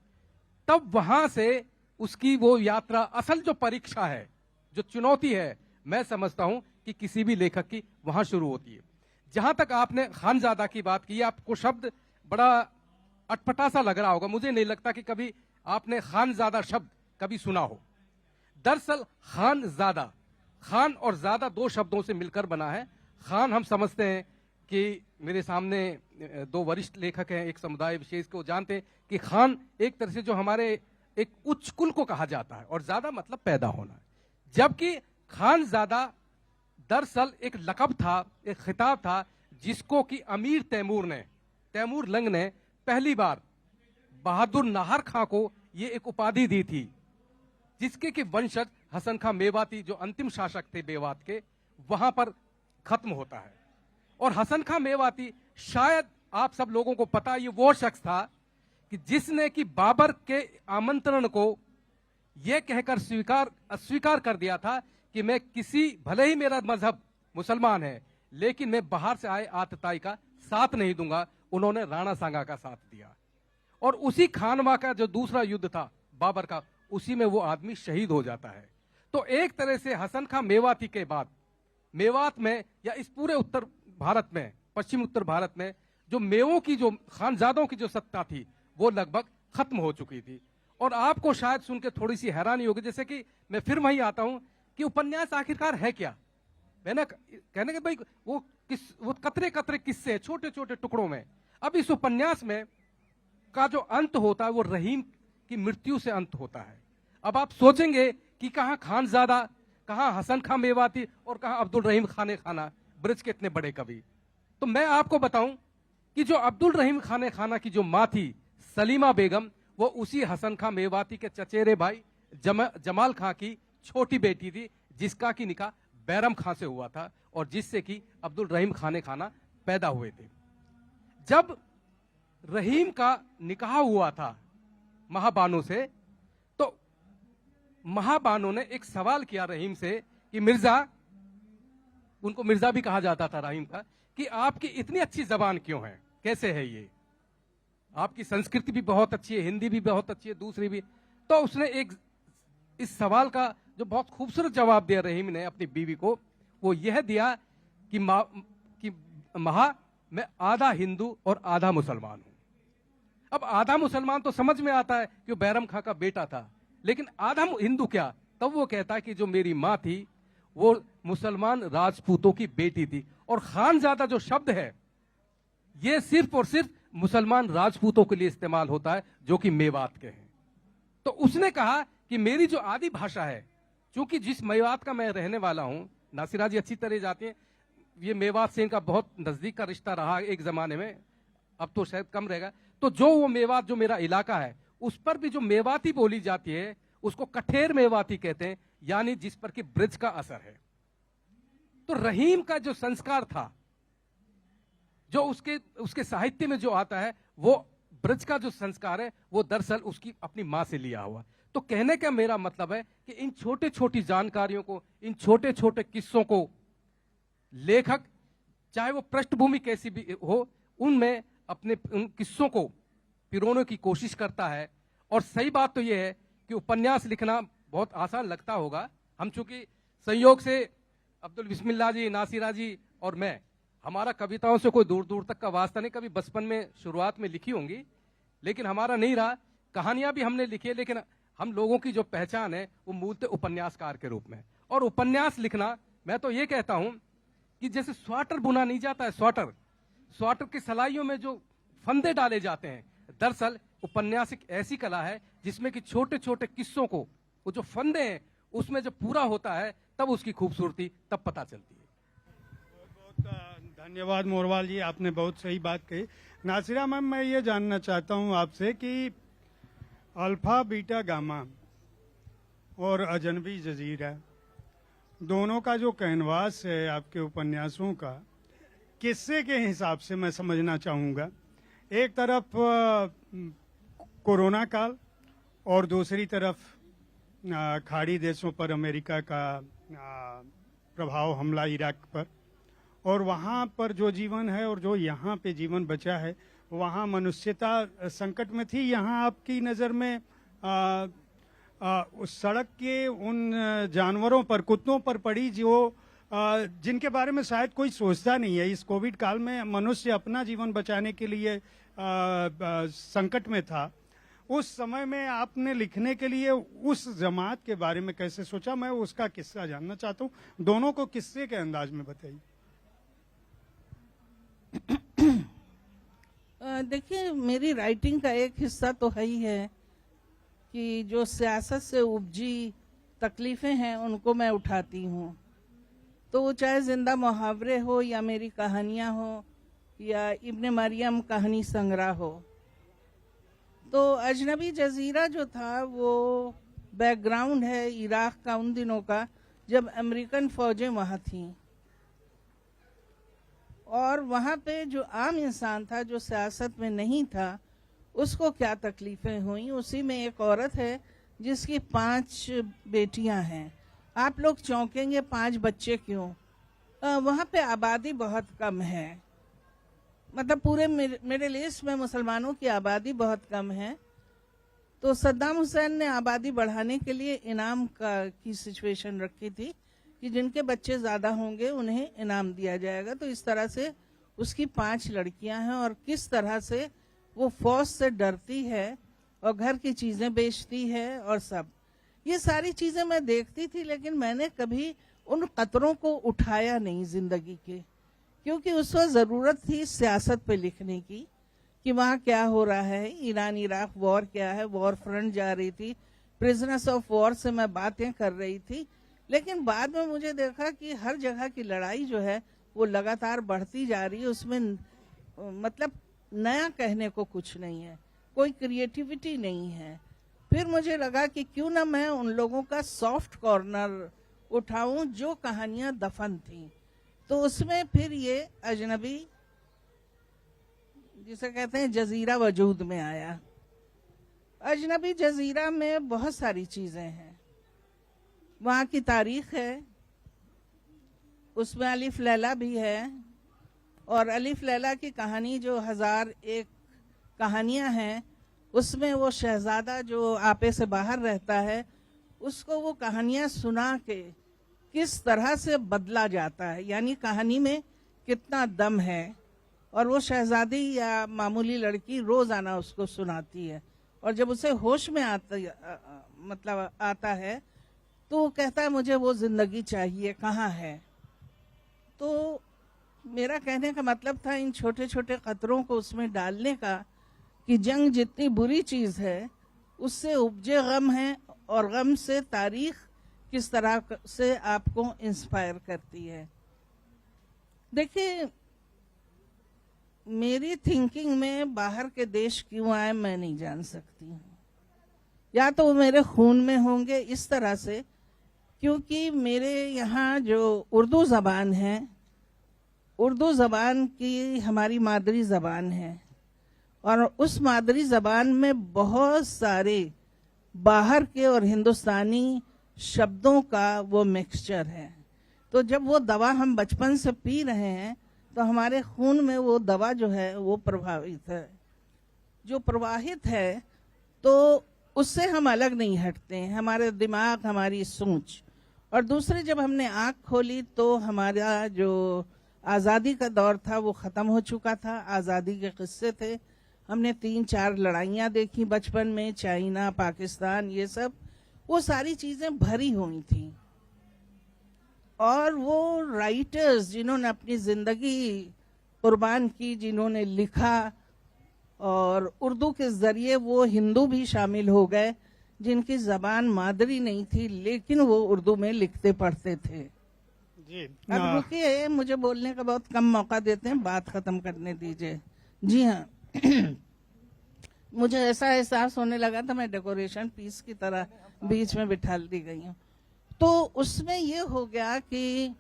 Speaker 5: तब वहां से उसकी वो यात्रा, असल जो परीक्षा है, जो चुनौती है, मैं समझता हूं कि किसी भी लेखक की वहां शुरू होती है। जहां तक आपने खानजादा की बात की, आपको शब्द बड़ा अटपटा सा लग रहा होगा। मुझे नहीं लगता कि कभी आपने खानजादा शब्द कभी सुना हो। दरअसल खानजादा, खान और ज्यादा 2 शब्दों से मिलकर बना है। खान हम समझते हैं कि मेरे सामने 2 वरिष्ठ लेखक हैं, एक समुदाय विशेष को जानते हैं कि खान एक तरह से जो हमारे एक उच्च कुल को कहा जाता है, और ज्यादा मतलब पैदा होना है। जबकि खानजादा दरअसल एक लकब था, एक खिताब था, जिसको कि अमीर तैमूर लंग ने पहली बार बहादुर नाहर खां को ये एक उपाधि दी थी, जिसके कि वंशज हसन खां मेवाती जो अंतिम शासक थे मेवात के, वहां पर खत्म होता है। और हसन खां मेवाती, शायद आप सब लोगों को पता, ये वो शख्स था कि जिसने कि बाबर के आमंत्रण को यह कहकर अस्वीकार कर दिया था कि मैं भले ही मेरा मजहब मुसलमान है, लेकिन मैं बाहर से आए आतताई का साथ नहीं दूंगा। उन्होंने राणा सांगा का साथ दिया, और उसी खानवा का जो दूसरा युद्ध था बाबर का, उसी में वो आदमी शहीद हो जाता है। तो एक तरह से हसन खां मेवाती के बाद मेवात में या इस पूरे उत्तर भारत में, पश्चिम उत्तर भारत में जो मेवों की, जो खानजादों की जो सत्ता थी, वो लगभग खत्म हो चुकी थी। और आपको शायद सुन के थोड़ी सी हैरानी होगी, जैसे कि मैं फिर वहीं आता हूं कि उपन्यास आखिरकार है क्या। मैंने कहने के भाई वो कतरे कतरे किस्से, छोटे छोटे टुकड़ों में। अब इस उपन्यास में का जो अंत होता है वो रहीम की मृत्यु से अंत होता है। अब आप सोचेंगे कि कहां खानजादा कहाँ हसन खां मेवाती और कहाँ अब्दुल रहीम खाने खाना, ब्रिज के इतने बड़े कवि। तो मैं आपको बताऊं कि जो अब्दुल रहीम खाने खाना की जो माँ थी सलीमा बेगम, वो उसी हसन खां मेवाती के चचेरे भाई जमाल खां की छोटी बेटी थी, जिसका की निकाह बैरम खां से हुआ था और जिससे कि अब्दुल रहीम खाने खाना पैदा हुए थे। जब रहीम का निकाह हुआ था महाबानो से, तो महाबानो ने एक सवाल किया रहीम से कि मिर्जा, उनको मिर्जा भी कहा जाता था रहीम का, कि आपकी इतनी अच्छी जबान क्यों है, कैसे है ये, आपकी संस्कृति भी बहुत अच्छी है, हिंदी भी बहुत अच्छी है, दूसरी भी। तो उसने एक इस सवाल का जो बहुत खूबसूरत जवाब दिया रहीम ने अपनी बीवी को, वो यह दिया कि महा मैं आधा हिंदू और आधा मुसलमान हूं। अब आधा मुसलमान तो समझ में आता है कि वो बैरम खां का बेटा था, लेकिन आधा हिंदू क्या? तब वो कहता है कि जो मेरी माँ थी वो मुसलमान राजपूतों की बेटी थी, और खानजादा जो शब्द है ये सिर्फ और सिर्फ मुसलमान राजपूतों के लिए इस्तेमाल होता है जो कि मेवात के हैं। तो उसने कहा कि मेरी जो आदि भाषा है, चूंकि जिस मेवात का मैं रहने वाला हूं, नासिरा जी अच्छी तरह जाती हैं, ये मेवात से इनका बहुत नजदीक का रिश्ता रहा एक जमाने में, अब तो शायद कम रहेगा। तो जो वो मेवात जो मेरा इलाका है, उस पर भी जो मेवाती बोली जाती है उसको कठेर मेवाती कहते हैं, यानी जिस पर कि ब्रिज का असर है। तो रहीम का जो संस्कार था, जो उसके साहित्य में जो आता है, वो ब्रिज का जो संस्कार है वो दरअसल उसकी अपनी मां से लिया हुआ। तो कहने का मेरा मतलब है कि इन छोटे छोटी जानकारियों को, इन छोटे छोटे किस्सों को लेखक, चाहे वो पृष्ठभूमि कैसी भी हो, उनमें अपने उन किस्सों को पिरोने की कोशिश करता है। और सही बात तो यह है कि उपन्यास लिखना बहुत आसान लगता होगा। हम चूंकि संयोग से अब्दुल बिस्मिल्लाह जी, नासिरा जी और मैं, हमारा कविताओं से कोई दूर दूर तक का वास्ता नहीं। कभी बचपन में शुरुआत में लिखी होंगी, लेकिन हमारा नहीं रहा। कहानियां भी हमने लिखी है, लेकिन हम लोगों की जो पहचान है वो मूलतः उपन्यासकार के रूप में। और उपन्यास लिखना, मैं तो ये कहता हूं कि जैसे स्वेटर बुना नहीं जाता है, स्वेटर की सलाइयों में जो फंदे डाले जाते हैं, दरअसल उपन्यास एक ऐसी कला है जिसमें कि छोटे छोटे किस्सों को, वो जो फंदे हैं उसमें जब पूरा होता है तब उसकी खूबसूरती तब पता चलती है।
Speaker 2: बहुत धन्यवाद मोरवाल जी, आपने बहुत सही बात कही। नासिरा मैम, मैं ये जानना चाहता हूँ आपसे कि अल्फा बीटा गामा और अजनबी जजीरा, दोनों का जो कैनवास है आपके उपन्यासों का, किस्से के हिसाब से मैं समझना चाहूँगा। एक तरफ कोरोना काल और दूसरी तरफ खाड़ी देशों पर अमेरिका का प्रभाव, हमला इराक पर, और वहाँ पर जो जीवन है और जो यहाँ पे जीवन बचा है, वहाँ मनुष्यता संकट में थी। यहाँ आपकी नज़र में उस सड़क के उन जानवरों पर, कुत्तों पर पड़ी जो जिनके बारे में शायद कोई सोचता नहीं है। इस कोविड काल में मनुष्य अपना जीवन बचाने के लिए संकट में था। उस समय में आपने लिखने के लिए उस जमात के बारे में कैसे सोचा, मैं उसका किस्सा जानना चाहता हूँ। दोनों को किस्से के अंदाज में बताइए।
Speaker 3: देखिए, मेरी राइटिंग का एक हिस्सा तो है ही है कि जो सियासत से उपजी तकलीफें हैं उनको मैं उठाती हूँ। तो वो चाहे जिंदा मुहावरे हो या मेरी कहानियाँ हो या इब्ने मरियम कहानी संग्रह हो। तो अजनबी जजीरा जो था वो बैकग्राउंड है इराक का उन दिनों का जब अमेरिकन फौजें वहाँ थीं, और वहाँ पे जो आम इंसान था जो सियासत में नहीं था उसको क्या तकलीफें हुई। उसी में एक औरत है जिसकी 5 बेटियां हैं। आप लोग चौंकेंगे 5 बच्चे क्यों? वहाँ पे आबादी बहुत कम है, मतलब पूरे मिडिल ईस्ट में मुसलमानों की आबादी बहुत कम है। तो सद्दाम हुसैन ने आबादी बढ़ाने के लिए इनाम की सिचुएशन रखी थी कि जिनके बच्चे ज़्यादा होंगे उन्हें इनाम दिया जाएगा। तो इस तरह से उसकी 5 लड़कियां हैं, और किस तरह से वो फौज से डरती है और घर की चीज़ें बेचती है और सब ये सारी चीज़ें मैं देखती थी। लेकिन मैंने कभी उन खतरों को उठाया नहीं ज़िंदगी के, क्योंकि उस वक्त ज़रूरत थी सियासत पे लिखने की कि वहाँ क्या हो रहा है, ईरान इराक वॉर क्या है, वॉर फ्रंट जा रही थी, प्रिजनर्स ऑफ वॉर से मैं बातें कर रही थी। लेकिन बाद में मुझे देखा कि हर जगह की लड़ाई जो है वो लगातार बढ़ती जा रही है, उसमें मतलब नया कहने को कुछ नहीं है, कोई क्रिएटिविटी नहीं है। फिर मुझे लगा कि क्यों ना मैं उन लोगों का सॉफ्ट कॉर्नर उठाऊं जो कहानियां दफन थी। तो उसमें फिर ये अजनबी, जिसे कहते हैं जजीरा, वजूद में आया। अजनबी जजीरा में बहुत सारी चीजें हैं। वहाँ की तारीख है, उसमें अलिफ लैला भी है, और अलिफ लैला की कहानी जो 1001 कहानियां हैं, उसमें वो शहजादा जो आपे से बाहर रहता है, उसको वो कहानियां सुना के किस तरह से बदला जाता है, यानी कहानी में कितना दम है। और वो शहजादी या मामूली लड़की रोजाना उसको सुनाती है, और जब उसे होश में आता है तो वो कहता है मुझे वो जिंदगी चाहिए, कहाँ है। तो मेरा कहने का मतलब था इन छोटे छोटे कतरों को उसमें डालने का कि जंग जितनी बुरी चीज है उससे उपजे गम है, और गम से तारीख किस तरह से आपको इंस्पायर करती है। देखिए, मेरी थिंकिंग में बाहर के देश क्यों आए मैं नहीं जान सकती हूँ, या तो वो मेरे खून में होंगे इस तरह से, क्योंकि मेरे यहाँ जो उर्दू ज़बान है, उर्दू ज़बान की हमारी मादरी ज़बान है, और उस मादरी ज़बान में बहुत सारे बाहर के और हिंदुस्तानी शब्दों का वो मिक्सचर है। तो जब वो दवा हम बचपन से पी रहे हैं तो हमारे खून में वो दवा जो है वो प्रभावित है, जो प्रवाहित है, तो उससे हम अलग नहीं हटते हैं, हमारे दिमाग, हमारी सोच। और दूसरे, जब हमने आँख खोली तो हमारा जो आज़ादी का दौर था वो ख़त्म हो चुका था, आज़ादी के किस्से थे। हमने 3-4 लड़ाइयाँ देखी बचपन में, चाइना, पाकिस्तान, ये सब, वो सारी चीज़ें भरी हुई थी। और वो राइटर्स जिन्होंने अपनी ज़िंदगी कुर्बान की, जिन्होंने लिखा, और उर्दू के ज़रिए वो हिंदू भी शामिल हो गए जिनकी ज़बान मादरी नहीं थी लेकिन वो उर्दू में लिखते पढ़ते थे।
Speaker 2: जी,
Speaker 3: अब रुकिए, मुझे बोलने का बहुत कम मौका देते हैं, बात खत्म करने दीजिए। जी हाँ, मुझे ऐसा एहसास होने लगा था मैं डेकोरेशन पीस की तरह बीच में बिठा दी गई हूँ। तो उसमें ये हो गया कि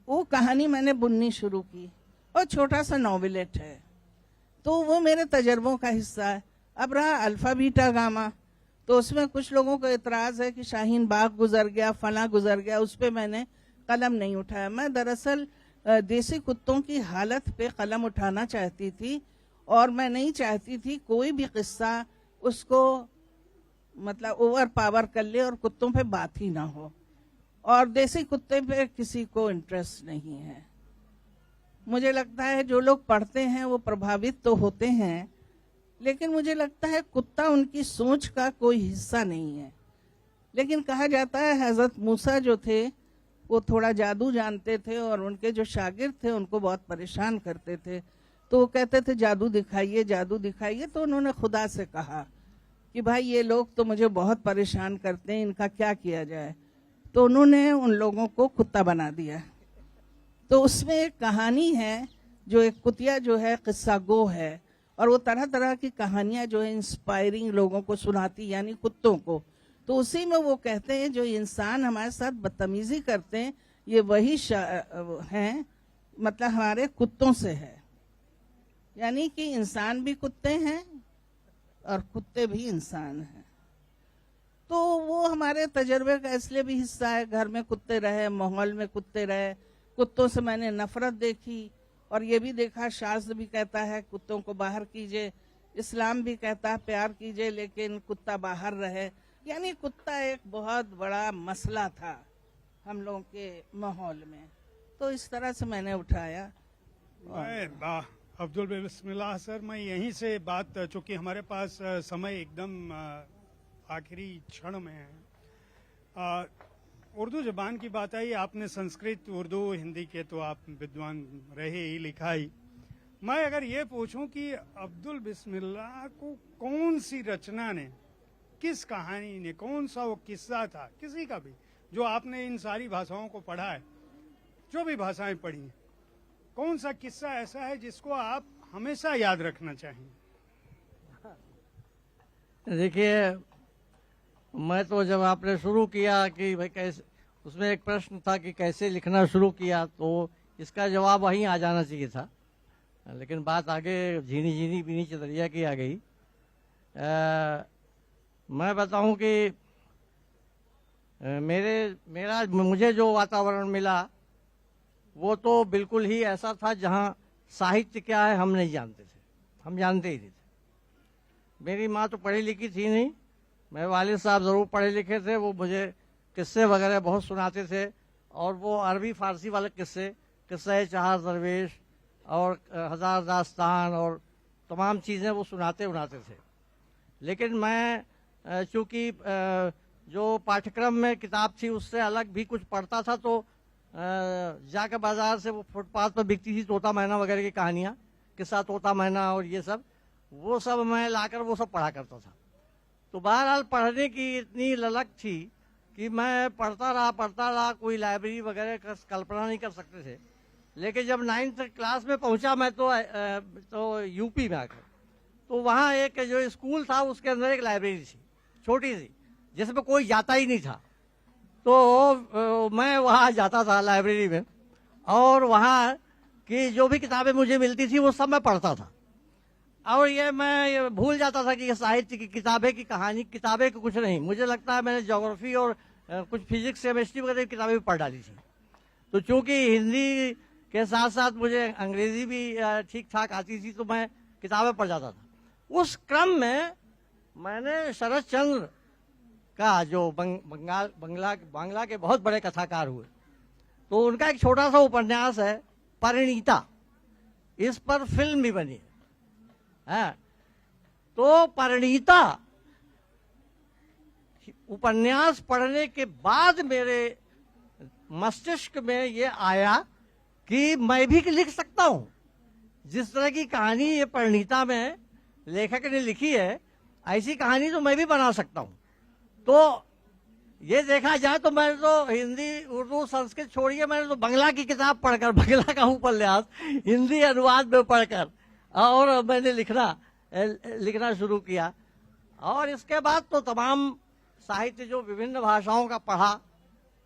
Speaker 3: वो कहानी मैंने बुननी शुरू की, और छोटा सा नॉवेलेट है, तो वो मेरे तजर्बों का हिस्सा है। अब रहा अल्फा बीटा गामा, तो उसमें कुछ लोगों को एतराज है कि शाहीन बाग गुजर गया, फला गुजर गया, उस पर मैंने कलम नहीं उठाया। मैं दरअसल देसी कुत्तों की हालत पे कलम उठाना चाहती थी, और मैं नहीं चाहती थी कोई भी किस्सा उसको मतलब ओवर पावर कर ले और कुत्तों पे बात ही ना हो, और देसी कुत्ते पे किसी को इंटरेस्ट नहीं है। मुझे लगता है जो लोग पढ़ते हैं वो प्रभावित तो होते हैं, लेकिन मुझे लगता है कुत्ता उनकी सोच का कोई हिस्सा नहीं है। लेकिन कहा जाता है हजरत मूसा जो थे वो थोड़ा जादू जानते थे, और उनके जो शागिर्द थे उनको बहुत परेशान करते थे, तो वो कहते थे जादू दिखाइए, जादू दिखाइए। तो उन्होंने खुदा से कहा कि भाई ये लोग तो मुझे बहुत परेशान करते हैं, इनका क्या किया जाए। तो उन्होंने उन लोगों को कुत्ता बना दिया। तो उसमें एक कहानी है जो एक कुतिया जो है किस्सा गो है, और वो तरह तरह की कहानियां जो है इंस्पायरिंग लोगों को सुनाती, यानी कुत्तों को। तो उसी में वो कहते हैं जो इंसान हमारे साथ बदतमीजी करते हैं ये वही हैं, मतलब हमारे कुत्तों से है, यानी कि इंसान भी कुत्ते हैं और कुत्ते भी इंसान हैं। तो वो हमारे तजर्बे का इसलिए भी हिस्सा है, घर में कुत्ते रहे, माहौल में कुत्ते रहे। कुत्तों से मैंने नफरत देखी, और ये भी देखा शास्त्र भी कहता है कुत्तों को बाहर कीजिए, इस्लाम भी कहता है प्यार कीजिए लेकिन कुत्ता बाहर रहे, यानी कुत्ता एक बहुत बड़ा मसला था हम लोगों के माहौल में। तो इस तरह से मैंने उठाया।
Speaker 2: अब्दुल बिस्मिल्लाह सर, मैं यहीं से बात, चूंकि हमारे पास समय एकदम आखिरी क्षण में है, उर्दू ज़बान की बात आई, आपने संस्कृत, उर्दू, हिंदी के तो आप विद्वान रहे ही, लिखाई। मैं अगर ये पूछूं कि अब्दुल बिस्मिल्लाह को कौन सी रचना ने किस कहानी ने, कौन सा वो किस्सा था, किसी का भी, जो आपने इन सारी भाषाओं को पढ़ा है, जो भी भाषाएं पढ़ी हैं, कौन सा किस्सा ऐसा है जिसको आप हमेशा याद रखना चाहेंगे?
Speaker 4: देखिए, मैं तो जब आपने शुरू किया कि भाई कैसे, उसमें एक प्रश्न था कि कैसे लिखना शुरू किया, तो इसका जवाब वहीं आ जाना चाहिए था, लेकिन बात आगे झीनी झीनी बीनी चदरिया की आ गई। मैं बताऊं कि मुझे जो वातावरण मिला वो तो बिल्कुल ही ऐसा था जहां साहित्य क्या है हम नहीं जानते थे, हम जानते ही नहीं थे। मेरी माँ तो पढ़ी लिखी थी नहीं, मेरे वालिद साहब ज़रूर पढ़े लिखे थे, वो मुझे किस्से वगैरह बहुत सुनाते थे, और वो अरबी फारसी वाले किस्से चार दरवेश और हजार दास्तान और तमाम चीज़ें वो सुनाते थे। लेकिन मैं चूँकि जो पाठ्यक्रम में किताब थी उससे अलग भी कुछ पढ़ता था, तो जाकर बाजार से वो फुटपाथ पर बिकती थी तोता मैना वगैरह की कहानियाँ, किस्सा तोता मैना और ये सब, वो सब मैं लाकर वो सब पढ़ा करता था। तो बहरहाल पढ़ने की इतनी ललक थी कि मैं पढ़ता रहा, कोई लाइब्रेरी वगैरह का कल्पना नहीं कर सकते थे। लेकिन जब 9th क्लास में पहुंचा मैं तो यूपी में आकर, तो वहाँ एक जो स्कूल था उसके अंदर एक लाइब्रेरी थी छोटी सी, जिसमें कोई जाता ही नहीं था। तो मैं वहाँ जाता था लाइब्रेरी में, और वहाँ की जो भी किताबें मुझे मिलती थी वो सब मैं पढ़ता था। और मैं भूल जाता था कि ये साहित्य की किताबें की कहानी, किताबें की कुछ नहीं, मुझे लगता है मैंने ज्योग्राफी और कुछ फिजिक्स केमिस्ट्री वगैरह की किताबें भी पढ़ डाली थी। तो चूंकि हिंदी के साथ साथ मुझे अंग्रेजी भी ठीक ठाक आती थी, तो मैं किताबें पढ़ जाता था। उस क्रम में मैंने शरद चंद्र का, जो बांग्ला के बहुत बड़े कथाकार हुए, तो उनका एक छोटा सा उपन्यास है परिणीता, इस पर फिल्म भी बनी है। तो परिणीता उपन्यास पढ़ने के बाद मेरे मस्तिष्क में ये आया कि मैं भी लिख सकता हूं, जिस तरह की कहानी ये परिणीता में लेखक ने लिखी है, ऐसी कहानी तो मैं भी बना सकता हूं। तो ये देखा जाए तो मैंने तो हिंदी उर्दू संस्कृत छोड़िए, मैंने तो बांग्ला की किताब पढ़कर, बांग्ला का उपन्यास हिंदी अनुवाद में पढ़कर, और मैंने लिखना शुरू किया। और इसके बाद तो तमाम साहित्य जो विभिन्न भाषाओं का पढ़ा,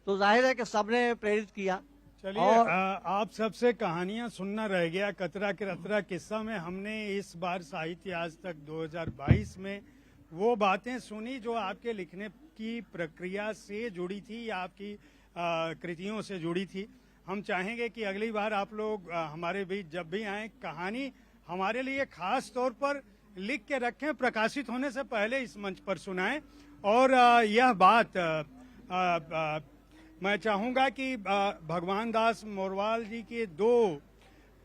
Speaker 4: तो जाहिर है कि सबने प्रेरित किया।
Speaker 2: चलिए, आप सबसे कहानियां सुनना रह गया। कतरा किरतरा किस्सा में हमने इस बार साहित्य आज तक 2022 में वो बातें सुनी जो आपके लिखने की प्रक्रिया से जुड़ी थी या आपकी कृतियों से जुड़ी थी। हम चाहेंगे कि अगली बार आप लोग हमारे बीच जब भी आए, कहानी हमारे लिए खास तौर पर लिख के रखें, प्रकाशित होने से पहले इस मंच पर सुनाएं। और यह बात मैं चाहूंगा कि भगवान दास मोरवाल जी के 2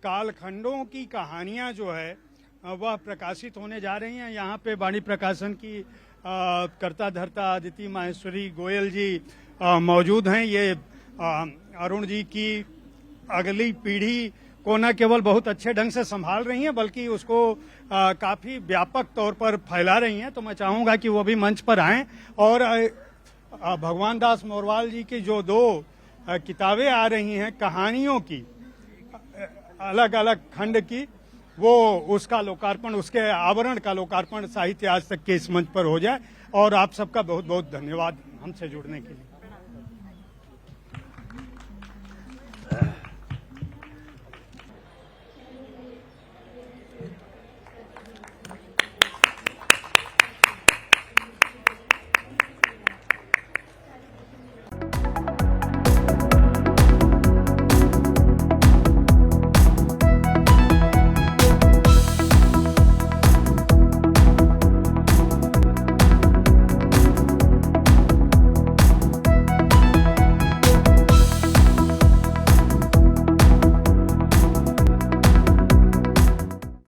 Speaker 2: कालखंडों की कहानियां जो है वह प्रकाशित होने जा रही हैं। यहाँ पे वाणी प्रकाशन की कर्ता धर्ता अदिति माहेश्वरी गोयल जी मौजूद हैं। ये अरुण जी की अगली पीढ़ी को न केवल बहुत अच्छे ढंग से संभाल रही हैं, बल्कि उसको काफी व्यापक तौर पर फैला रही हैं। तो मैं चाहूंगा कि वो भी मंच पर आएं और भगवान दास मोरवाल जी की जो 2 किताबें आ रही हैं कहानियों की, अलग अलग खंड की, वो उसका लोकार्पण, उसके आवरण का लोकार्पण साहित्य आज तक के इस मंच पर हो जाए। और आप सबका बहुत बहुत धन्यवाद हमसे जुड़ने के लिए।